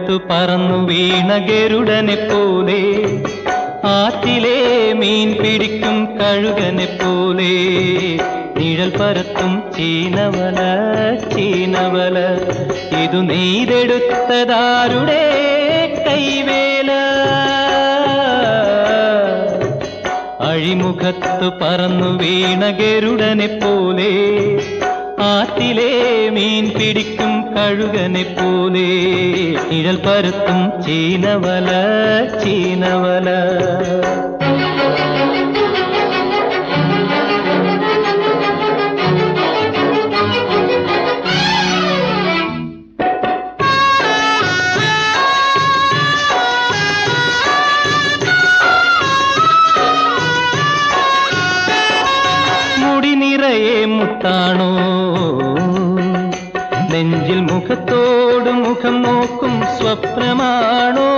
അഴിമുഖത്തു പറന്നു വീണ ഗരുഡനെ പോലെ, ആറ്റിലെ മീൻ പിടിക്കും കഴുകനെ പോലെ, നിഴൽ പരത്തും ചീനവല ചീനവല, ഇതു നെയ്തെടുത്തതാരുടെ കൈവേല? അഴിമുഖത്തു പറന്നു വീണ ഗരുഡനെ പോലെ, ആറ്റിലെ മീൻ പിടിക്കും കഴുകനെ പോലെ, നിഴൽ പരത്തും ചീനവല ചീനവല. മുടി നിറയെ മുത്താണോ, നെഞ്ചിൽ മുഖത്തോട് മുഖം നോക്കും സ്വപ്നമാണോ?